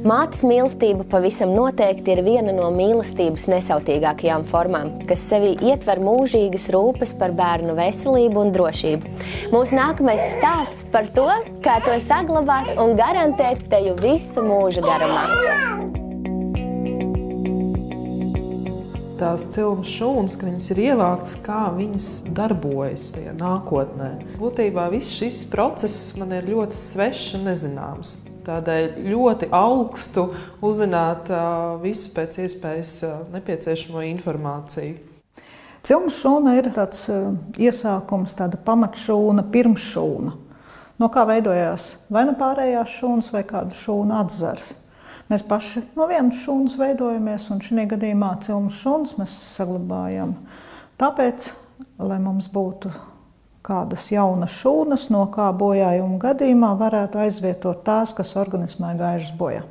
Mātes mīlestība pavisam noteikti ir viena no mīlestības nesautīgākajām formām, kas sevī ietver mūžīgas rūpes par bērnu veselību un drošību. Mūsu nākamais stāsts par to, kā to saglabāt un garantēt teju visu mūža garumā. Tās cilmes šūnas, ka viņas ir ievāktas, kā viņas darbojas tajā nākotnē. Būtībā viss šis process man ir ļoti svešs un nezināms. Tādēļ ļoti augstu uzzināt visu pēc iespējas nepieciešamo informāciju. Cilmes šūna ir tāds iesākums, tāda pamatšūna, pirmšūna. No kā veidojās vai nu pārējās šūnas vai kādu šūnu atzars. Mēs paši no vienas šūnas veidojamies, un šī gadījumā cilmes šūnas mēs saglabājam. Tāpēc, lai mums būtu kādas jaunas šūnas, no kā bojājuma gadījumā varētu aizvietot tās, kas organismā gājušas bojā.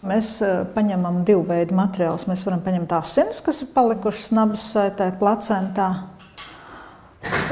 Mēs paņemam divu veidu materiālus. Mēs varam paņemt asinis, kas ir palikušas nabas saitē, placentā.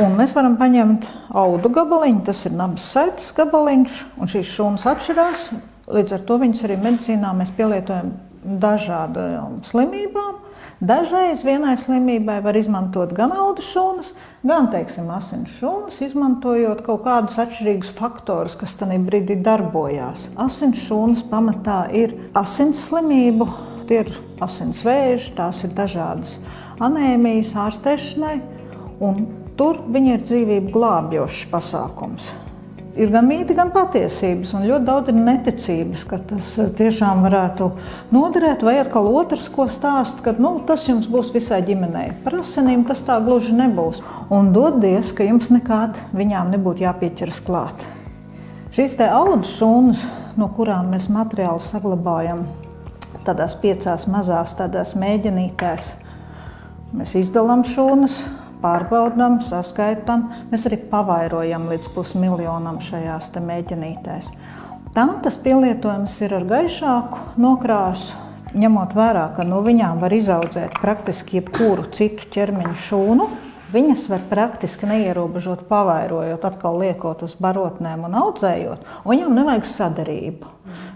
Un mēs varam paņemt audu gabaliņu, tas ir nabas saites gabaliņš, un šīs šūnas atšķirās. Līdz ar to viņas arī medicīnā mēs pielietojam dažādām slimībām. Dažreiz vienai slimībai var izmantot gan audu šūnas, gan, teiksim, asins šūnas, izmantojot kaut kādus atšķirīgus faktorus, kas tajā brīdī darbojās. Asins šūnas pamatā ir asins slimību, tie ir asins vēži, tās ir dažādas anēmijas ārstēšanai, un tur viņi ir dzīvību glābjošs pasākums. Ir gan mīti, gan patiesības, un ļoti daudz ir neticības, ka tas tiešām varētu noderēt, vai atkal otrs, ko stāst, ka tas jums būs visai ģimenei. Par asinīm tas tā gluži nebūs. Un dod Dievs, ka jums nekād viņām nebūtu jāpieķeras klāt. Šīs te audu šūnas, no kurām mēs materiālu saglabājam tādās 5 mazās tādās mēģinītēs, mēs izdalām šūnas, pārbaudām, saskaitām, mēs arī pavairojam līdz 500 000 šajās te mēģinītēs. Tam tas pielietojums ir ar gaišāku nokrāsu, ņemot vērā, ka no viņām var izaudzēt praktiski jebkuru citu ķermeņa šūnu. Viņas var praktiski neierobežot pavairojot, atkal liekot uz barotnēm un audzējot, un viņām nevajag sadarību.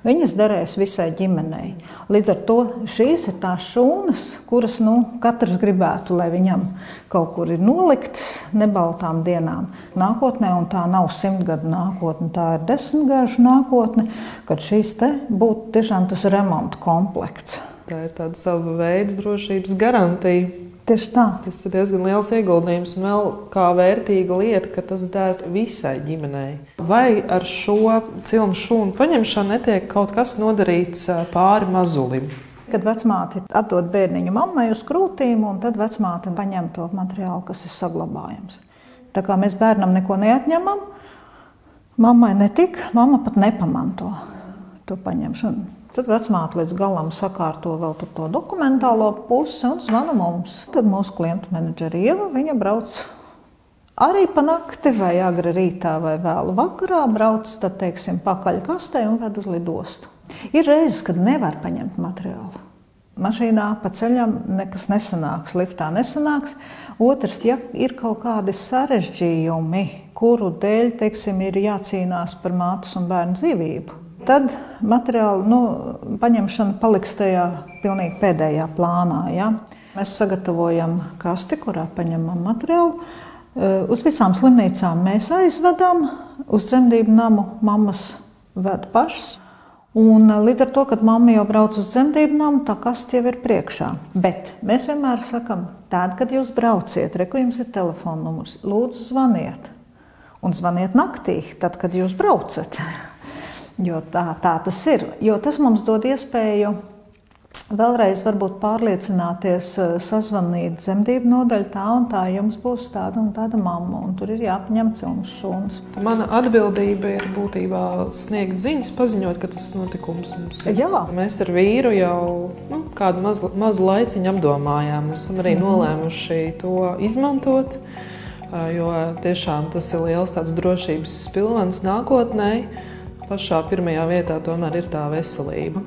Viņas derēs visai ģimenei. Līdz ar to šīs ir tās šūnas, kuras katrs gribētu, lai viņam kaut kur ir noliktas nebaltām dienām nākotnē, un tā nav 100 gadu nākotne, tā ir 10 gažu nākotne, kad šīs te būtu tiešām tas remonta komplekts. Tā ir tāda sava veida drošības garantija. Tieši tā. Tas ir diezgan liels ieguldījums, un vēl kā vērtīga lieta, ka tas der visai ģimenei. Vai ar šo cilmes šūnu paņemšanu netiek kaut kas nodarīts pāri mazulim? Kad vecmāte atdod bērniņu mammai uz krūtīm, un tad vecmāte paņem to materiālu, kas ir saglabājams. Tā kā mēs bērnam neko neatņemam, mammai netik, mamma pat nepamanto to paņemšanu. Tad vecmāte līdz galam sakārto vēl to dokumentālo pusi un zvana mums. Tad mūsu klientu menedžeri Ieva, viņa brauc arī pa nakti vai agri rītā vai vēlu vakarā, brauc tad, teiksim, pakaļ kastē un ved uz lidostu. Ir reizes, kad nevar paņemt materiālu. Mašīnā pa ceļam nekas nesanāks, liftā nesanāks. Otrs, ja ir kaut kādi sarežģījumi, kuru dēļ, teiksim, ir jācīnās par mātes un bērnu dzīvību, tad materiālu paņemšana paliks tajā pilnīgi pēdējā plānā. Ja? Mēs sagatavojam kasti, kurā paņemam materiālu. Uz visām slimnīcām mēs aizvedam, uz dzemdību namu mammas ved pašas. Un līdz ar to, kad mamma jau brauc uz dzemdību namu, tā kaste jau ir priekšā. Bet mēs vienmēr sakam, tad, kad jūs brauciet, reku jums ir telefona numurs, lūdzu zvaniet. Un zvaniet naktī, tad, kad jūs braucat. Jo tā tas ir. Jo tas mums dod iespēju vēlreiz varbūt pārliecināties, sazvanīt dzemdību nodaļu tā un tā, jums būs tāda un tāda mamma, un tur ir jāpaņem cilmes šūnas. Mana atbildība ir būtībā sniegt ziņas, paziņot, ka tas notikums mums ir. Jā. Mēs ar vīru jau kādu mazu laiciņu apdomājām. Mēs esam arī nolēmuši to izmantot, jo tiešām tas ir liels tāds drošības spilvens nākotnē. Pašā pirmajā vietā tomēr ir tā veselība.